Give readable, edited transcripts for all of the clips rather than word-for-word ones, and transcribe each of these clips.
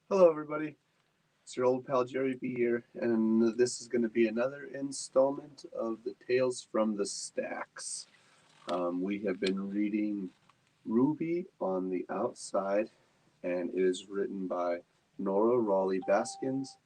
Hello, everybody. It's your old pal Jerry B here, and this is going to be another installment of the Tales from the Stacks. We have been reading Ruby on the Outside, and it is written by Nora Raleigh Baskins.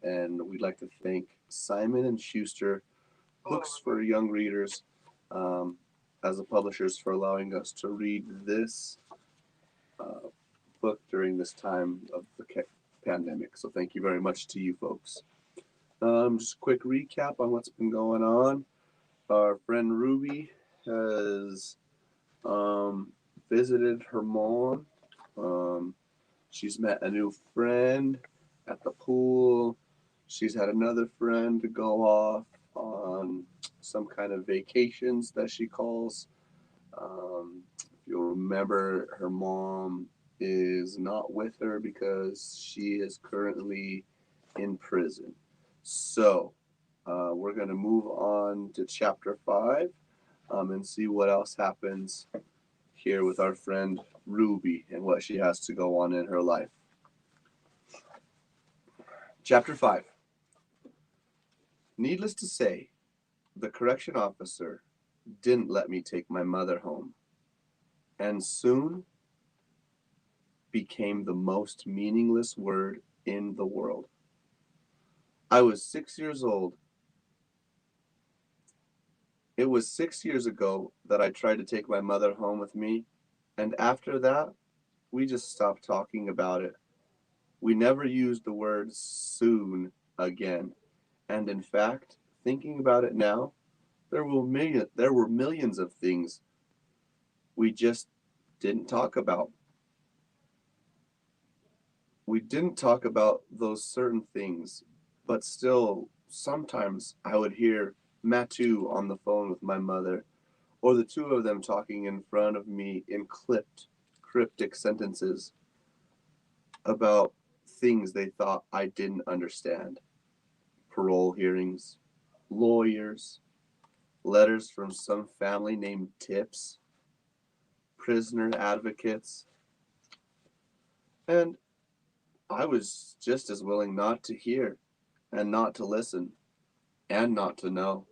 And we'd like to thank Simon and Schuster Books for Young Readers as the publishers for allowing us to read this uh, book during this time of the pandemic. So thank you very much to you folks. Just a quick recap on what's been going on. Our friend Ruby has um, visited her mom. Um, she's met a new friend at the pool. She's had another friend to go off on some kind of vacations that she calls. If you'll remember, her mom is not with her because she is currently in prison. So, we're going to move on to chapter 5 and see what else happens here with our friend Ruby and what she has to go on in her life. Chapter 5. Needless to say, the correction officer didn't let me take my mother home, and soon became the most meaningless word in the world. I was 6 years old. It was 6 years ago that I tried to take my mother home with me, and after that, we just stopped talking about it. We never used the word soon again. And in fact, thinking about it now, there were millions of things we just didn't talk about. We didn't talk about those certain things, but still, sometimes I would hear Matu on the phone with my mother, or the two of them talking in front of me in cryptic sentences about things they thought I didn't understand. Parole hearings, lawyers, letters from some family named Tips, prisoner advocates, and I was just as willing not to hear and not to listen and not to know.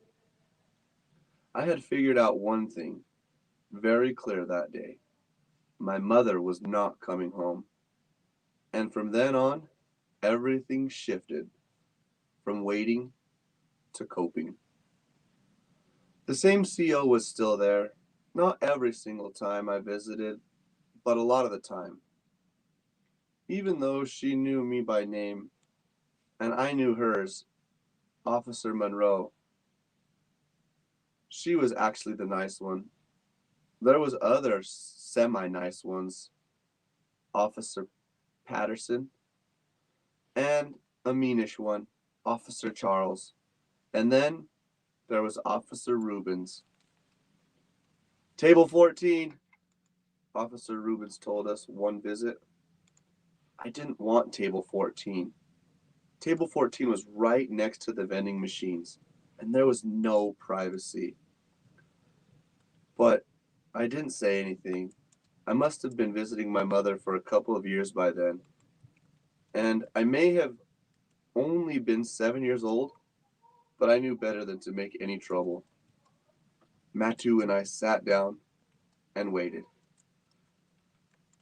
I had figured out one thing very clear that day. My mother was not coming home. And from then on, everything shifted from waiting to coping. The same CO was still there, not every single time I visited, but a lot of the time. Even though she knew me by name and I knew hers, Officer Monroe, she was actually the nice one. There was other semi-nice ones, Officer Patterson, and a meanish one, Officer Charles. And then there was Officer Rubens. Table 14, Officer Rubens told us one visit. I didn't want table 14. Table 14 was right next to the vending machines, and there was no privacy. But I didn't say anything. I must have been visiting my mother for a couple of years by then, and I may have only been 7 years old, but I knew better than to make any trouble. Matu and I sat down and waited.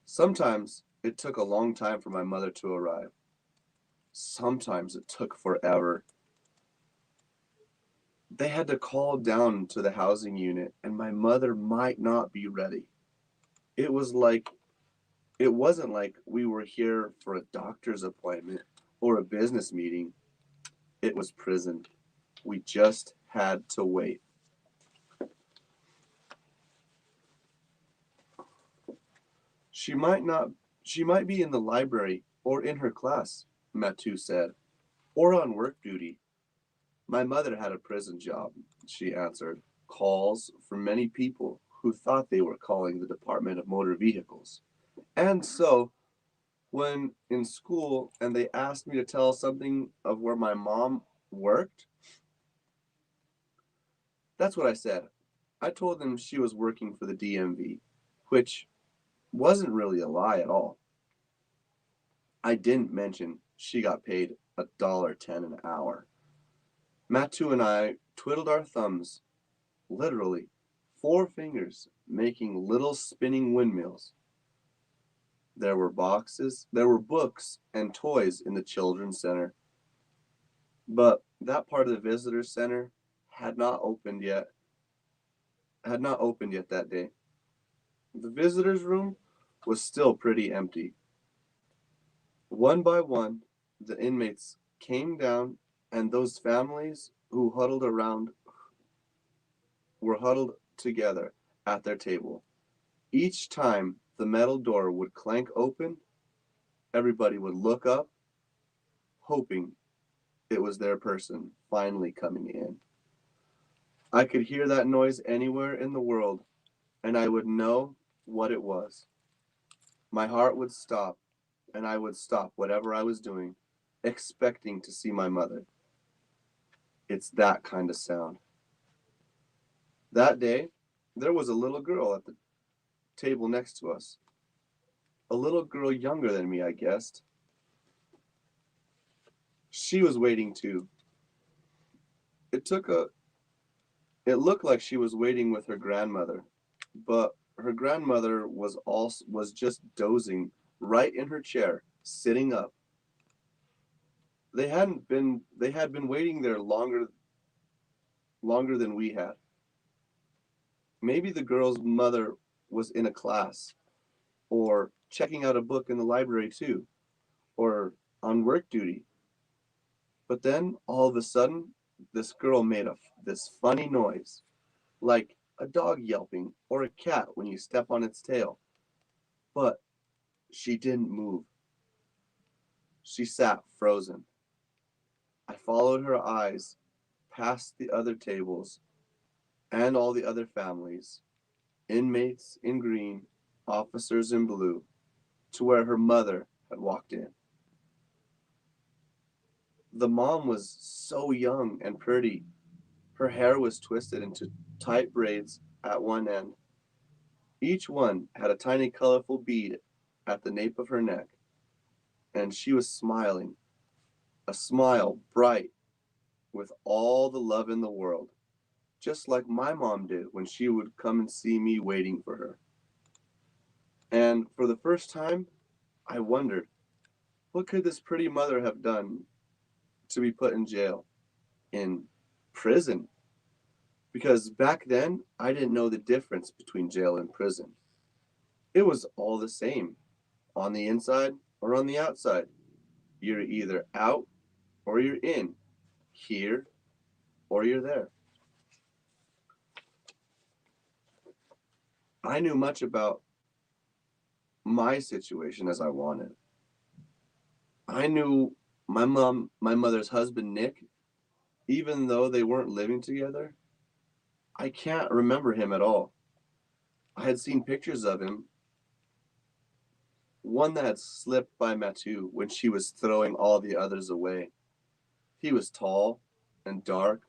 Sometimes it took a long time for my mother to arrive. Sometimes it took forever. They had to call down to the housing unit, and my mother might not be ready. It was like it wasn't like we were here for a doctor's appointment or a business meeting. It was prison. We just had to wait. She might not she might be in the library or in her class, Matu said, or on work duty. My mother had a prison job, she answered. Calls from many people who thought they were calling the Department of Motor Vehicles. And so, when in school and they asked me to tell something of where my mom worked, that's what I said. I told them she was working for the DMV, which wasn't really a lie at all. I didn't mention she got paid $1.10 an hour. Matu and I twiddled our thumbs, literally, 4 fingers, making little spinning windmills. There were books and toys in the children's center, but that part of the visitor center had not opened yet, had not opened yet that day. The visitors' room was still pretty empty. One by one, the inmates came down, and those families who huddled around were huddled together at their table. Each time the metal door would clank open, everybody would look up, hoping it was their person finally coming in. I could hear that noise anywhere in the world, and I would know what it was. My heart would stop, and I would stop whatever I was doing, expecting to see my mother. It's that kind of sound. That day, there was a little girl at the table next to us. A little girl younger than me, I guessed. She was waiting too. It took a it looked like she was waiting with her grandmother, but her grandmother was just dozing right in her chair, sitting up. They had been waiting there longer than we had. Maybe the girl's mother was in a class, or checking out a book in the library too, or on work duty. But then all of a sudden, this girl made this funny noise, like a dog yelping or a cat when you step on its tail. But she didn't move. She sat frozen. I followed her eyes past the other tables and all the other families, inmates in green, officers in blue, to where her mother had walked in. The mom was so young and pretty. Her hair was twisted into tight braids at one end. Each one had a tiny colorful bead at the nape of her neck, and she was smiling, a smile bright with all the love in the world, just like my mom did when she would come and see me waiting for her. And for the first time, I wondered, what could this pretty mother have done to be put in jail? In prison? Because back then, I didn't know the difference between jail and prison. It was all the same, on the inside or on the outside. You're either out or you're in, here or you're there. I knew much about my situation as I wanted. I knew my mother's husband, Nick, even though they weren't living together, I can't remember him at all. I had seen pictures of him, one that had slipped by Matu when she was throwing all the others away. He was tall and dark,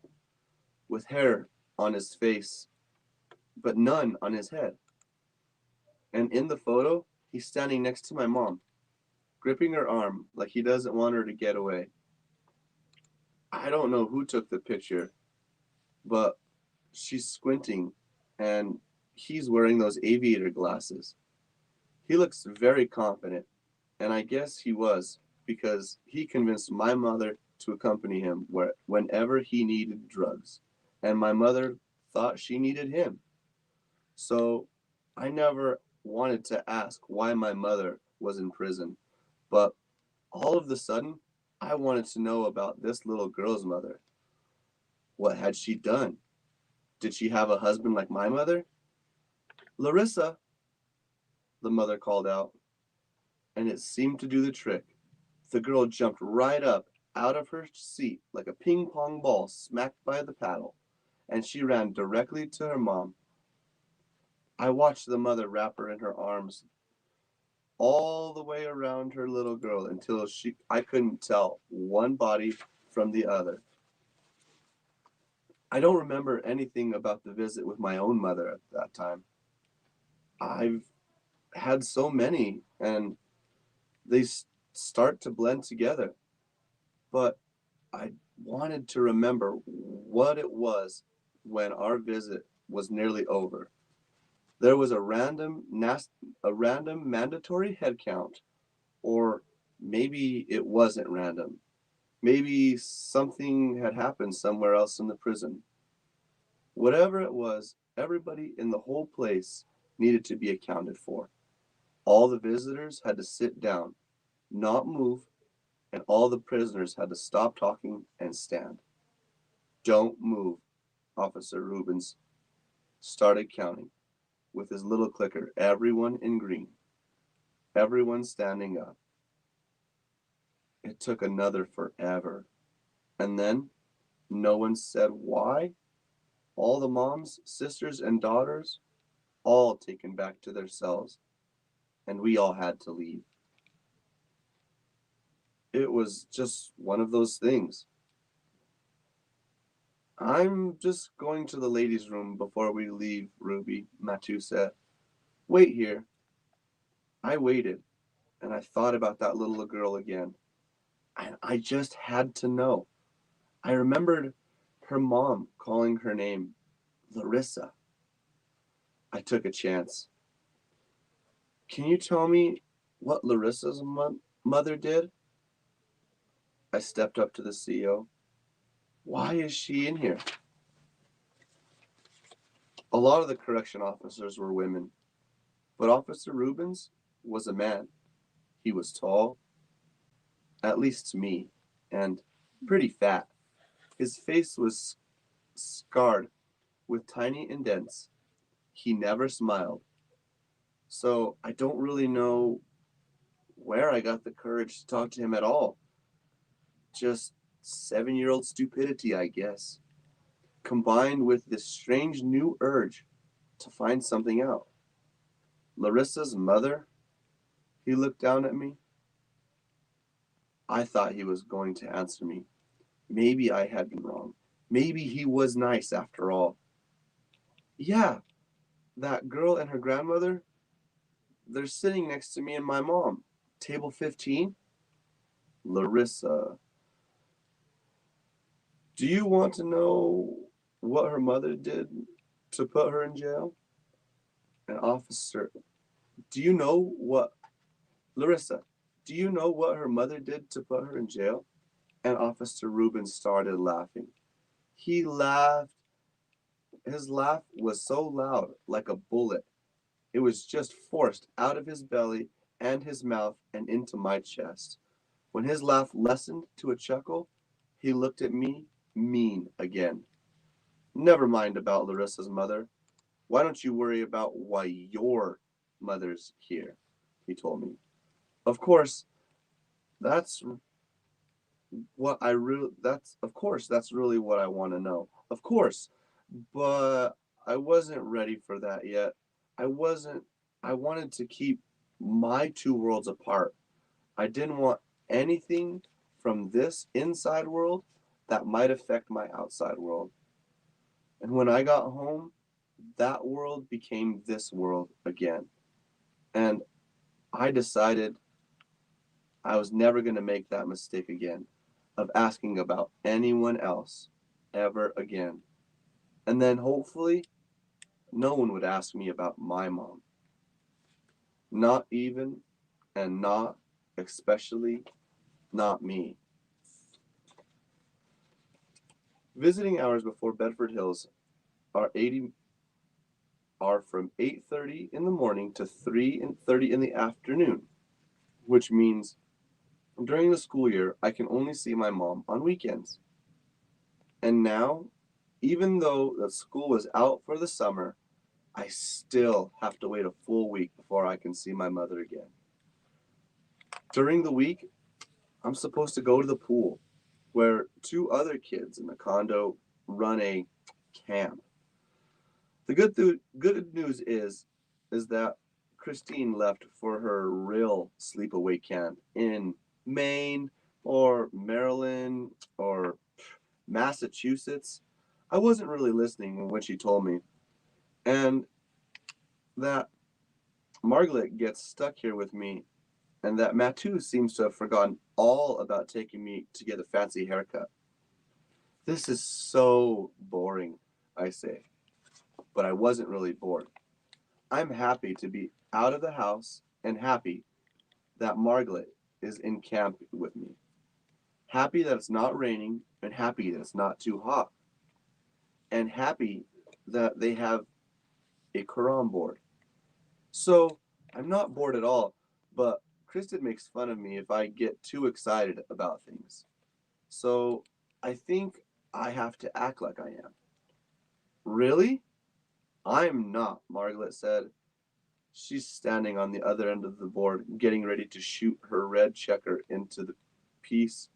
with hair on his face, but none on his head. And in the photo, he's standing next to my mom, gripping her arm like he doesn't want her to get away. I don't know who took the picture, but she's squinting and he's wearing those aviator glasses. He looks very confident, and I guess he was because he convinced my mother to accompany him whenever he needed drugs, and my mother thought she needed him. So I never wanted to ask why my mother was in prison, but all of the sudden, I wanted to know about this little girl's mother. What had she done? Did she have a husband like my mother? Larissa, the mother called and it seemed to do the trick. The girl jumped right up out of her seat like a ping pong ball smacked by the paddle, and she ran directly to her mom. I watched the mother wrap her in her arms all the way around her little girl until I couldn't tell one body from the other. I don't remember anything about the visit with my own mother at that time. I've had so many, and they start to blend together. But I wanted to remember what it was when our visit was nearly over. There was a random mandatory head count, or maybe it wasn't random. Maybe something had happened somewhere else in the prison. Whatever it was, everybody in the whole place needed to be accounted for. All the visitors had to sit down, not move, and all the prisoners had to stop talking and stand. Don't move, Officer Rubens started counting with his little clicker. Everyone in green, everyone standing up. It took another forever. And then no one said why. All the moms, sisters, and daughters, all taken back to their cells, and we all had to leave. It was just one of those things. I'm just going to the ladies' room before we leave, Ruby, Matu said. Wait here. I waited, and I thought about that little girl again, and I just had to know. I remembered her mom calling her name, Larissa. I took a chance. Can you tell me what Larissa's mother did? I stepped up to the CEO. Why is she in here? A lot of the correction officers were women, but Officer Rubens was a man. He was tall, at least to me, and pretty fat. His face was scarred with tiny indents. He never smiled. So I don't really know where I got the courage to talk to him at all. Just 7-year-old stupidity, I guess, combined with this strange new urge to find something out. Larissa's mother? He looked down at me. I thought he was going to answer me. Maybe I had been wrong. Maybe he was nice after all. Yeah, that girl and her grandmother, they're sitting next to me and my mom. Table 15? Larissa. Do you want to know what her mother did to put her in jail? An officer. Do you know what, Larissa, do you know what her mother did to put her in jail? And Officer Rubin started laughing. He laughed. His laugh was so loud, like a bullet. It was just forced out of his belly and his mouth and into my chest. When his laugh lessened to a chuckle, he looked at me mean again. Never mind about Larissa's mother. Why don't you worry about why your mother's here? He told me. Of course, that's that's really what I want to know. Of course, but I wasn't ready for that yet. I wasn't I wanted to keep my two worlds apart. I didn't want anything from this inside world that might affect my outside world. And when I got home, that world became this world again. And I decided I was never going to make that mistake again of asking about anyone else ever again. And then hopefully, no one would ask me about my mom. Not even, and not especially, not me. Visiting hours before Bedford Hills are 80 are from 8:30 in the morning to 3:30 in the afternoon, which means during the school year I can only see my mom on weekends. And now, even though the school was out for the summer, I still have to wait a full week before I can see my mother again. During the week, I'm supposed to go to the pool where two other kids in the condo run a camp. The good news is that Christine left for her real sleepaway camp in Maine or Maryland or Massachusetts. I wasn't really listening when she told me. And that Margaret gets stuck here with me and that Matu seems to have forgotten all about taking me to get a fancy haircut. This is so boring, I say, but I wasn't really bored. I'm happy to be out of the house and happy that Margaret is in camp with me. Happy that it's not raining and happy that it's not too hot. And happy that they have a Quran board. So I'm not bored at all, but Kristen makes fun of me if I get too excited about things. So I think I have to act like I am. Really? I'm not, Margaret said. She's standing on the other end of the board, getting ready to shoot piece,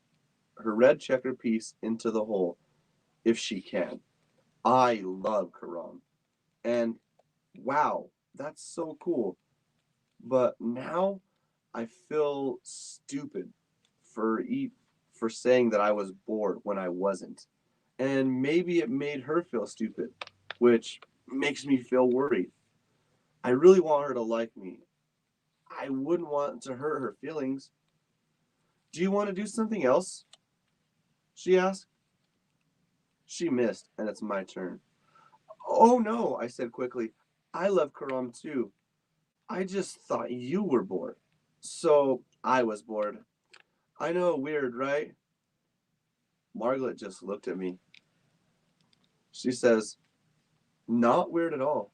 her red checker piece into the hole, if she can. I love Quran. And wow, that's so cool. But now I feel stupid for for saying that I was bored when I wasn't. And maybe it made her feel stupid, which makes me feel worried. I really want her to like me. I wouldn't want to hurt her feelings. Do you want to do something else? She asked. She missed, and it's my turn. Oh no, I said quickly. I love Karam too. I just thought you were bored. So I was bored. I know, weird, right? Margaret just looked at me. She says, not weird at all.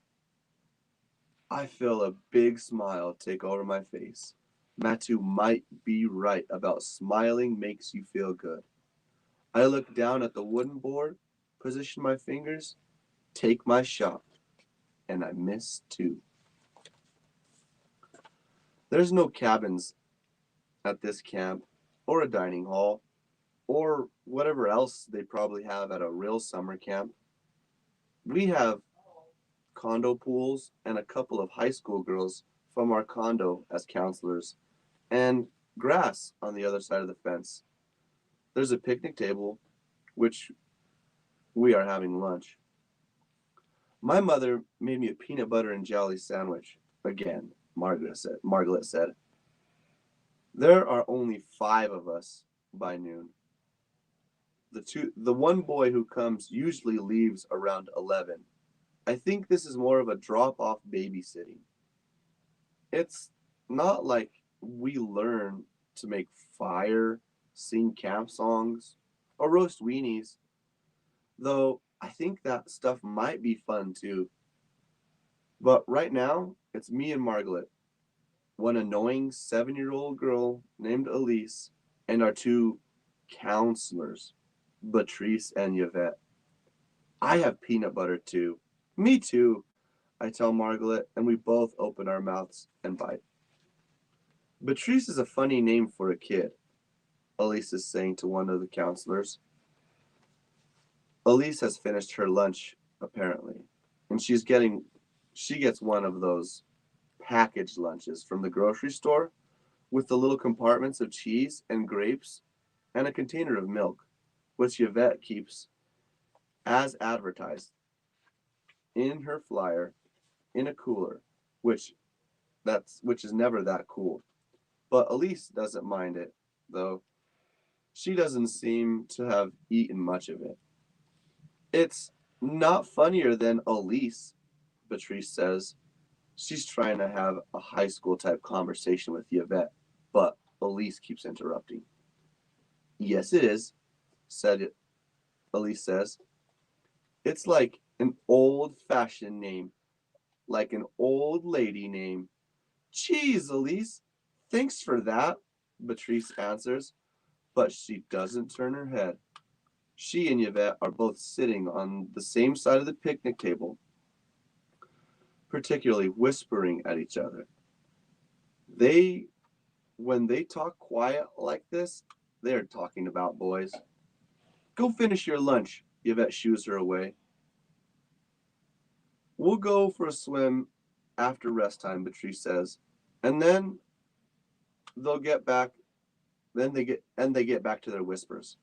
I feel a big smile take over my face. Matu might be right about smiling makes you feel good. I look down at the wooden board, position my fingers, take my shot, and I miss too. There's no cabins at this camp, or a dining hall, or whatever else they probably have at a real summer camp. We have condo pools and a couple of high school girls from our condo as counselors, and grass on the other side of the fence. There's a picnic table, which we are having lunch. My mother made me a peanut butter and jelly sandwich. Again, Margaret said. There are only 5 of us by noon. The one boy who comes usually leaves around 11. I think this is more of a drop-off babysitting. It's not like we learn to make fire, sing camp songs, or roast weenies, though I think that stuff might be fun too. But right now, it's me and Margaret, one annoying 7-year-old girl named Elise, and our 2 counselors, Patrice and Yvette. I have peanut butter too. Me too, I tell Margaret, and we both open our mouths and bite. Patrice is a funny name for a kid, Elise is saying to one of the counselors. Elise has finished her lunch, apparently, and she gets one of those packaged lunches from the grocery store with the little compartments of cheese and grapes and a container of milk, which Yvette keeps as advertised in her flyer in a cooler, which is never that cool. But Elise doesn't mind it, though. She doesn't seem to have eaten much of it. It's not funnier than Elise, Patrice says. She's trying to have a high school type conversation with Yvette, but Elise keeps interrupting. Yes, it is, Elise says. It's like an old fashioned name, like an old lady name. Geez, Elise, thanks for that, Patrice answers, but she doesn't turn her head. She and Yvette are both sitting on the same side of the picnic table, particularly whispering at each other. They, when they talk quiet like this, they're talking about boys. Go finish your lunch, Yvette shoos her away. We'll go for a swim after rest time, Patrice says, and then they'll get back. They get back to their whispers.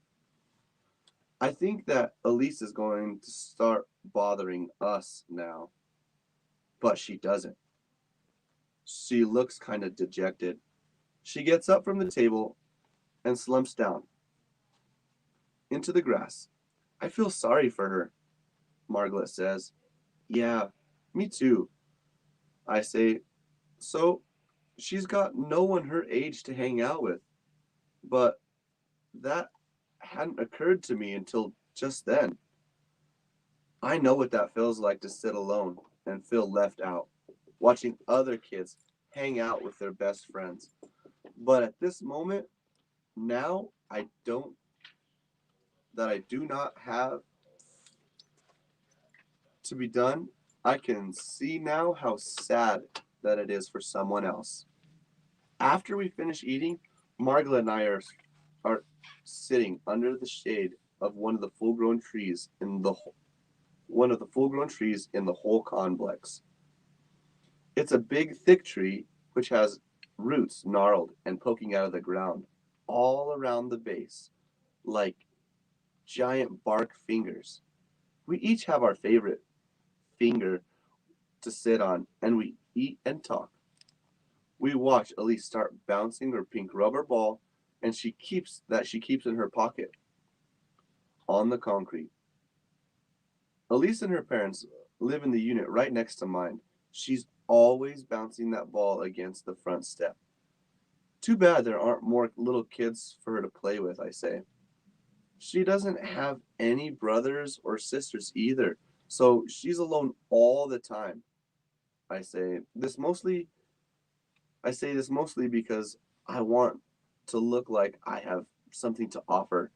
I think that Elise is going to start bothering us now, but she doesn't. She looks kind of dejected. She gets up from the table and slumps down into the grass. I feel sorry for her, Margaret says. Yeah, me too, I say. So, she's got no one her age to hang out with. But that hadn't occurred to me until just then. I know what that feels like to sit alone and feel left out, watching other kids hang out with their best friends. But at this moment, now I do not have to be done, I can see now how sad that it is for someone else. After we finish eating, Margaret and I are sitting under the shade of one of the full-grown trees in the whole complex. It's a big, thick tree which has roots gnarled and poking out of the ground all around the base, like giant bark fingers. We each have our favorite finger to sit on, and we eat and talk. We watch Elise start bouncing her pink rubber ball, and she keeps in her pocket on the concrete. Elise and her parents live in the unit right next to mine. She's always bouncing that ball against the front step. Too bad there aren't more little kids for her to play with, I say. She doesn't have any brothers or sisters either, so she's alone all the time. I say this mostly I say this mostly because I want to look like I have something to offer,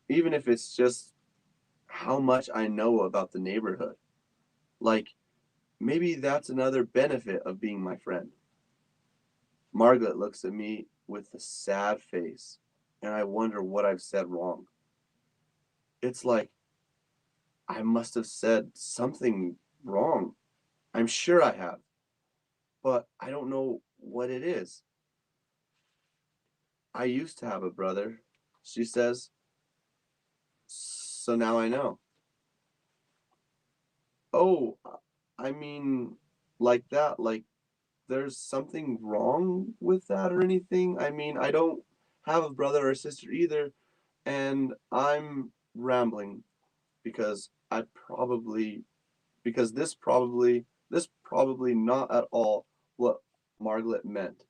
even if it's just how much I know about the neighborhood. Like, maybe that's another benefit of being my friend. Margaret looks at me with a sad face, and I wonder what I've said wrong. It's like I must have said something wrong. I'm sure I have, but I don't know what it is. I used to have a brother, she says, so now I know. Oh, I mean, like that, like there's something wrong with that or anything? I mean, I don't have a brother or sister either, and I'm rambling because I probably because this probably not at all what Margaret meant.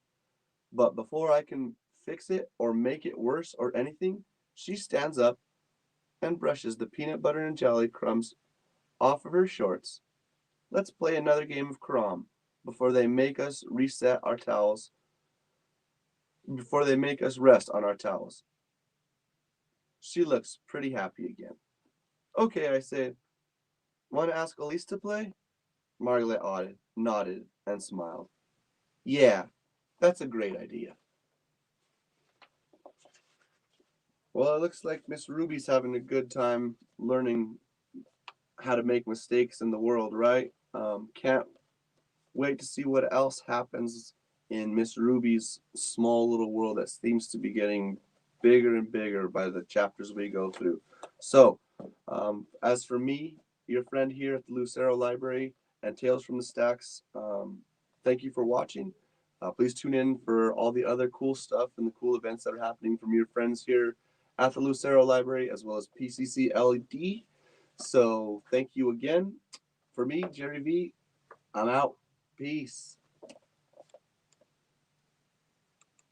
But before I can fix it or make it worse or anything, she stands up and brushes the peanut butter and jelly crumbs off of her shorts. Let's play another game of Karam before they make us reset our towels, before they make us rest on our towels. She looks pretty happy again. Okay, I say, want to ask Elise to play? Margaret nodded, and smiled. Yeah, that's a great idea. Well, it looks like Miss Ruby's having a good time learning how to make mistakes in the world, right? Can't wait to see what else happens in Miss Ruby's small little world that seems to be getting bigger and bigger by the chapters we go through. So, as for me, your friend here at the Lucero Library and Tales from the Stacks, thank you for watching. Please tune in for all the other cool stuff and the cool events that are happening from your friends here at the Lucero Library, as well as PCC LED. So, thank you again. For me, Jerry V, I'm out. Peace.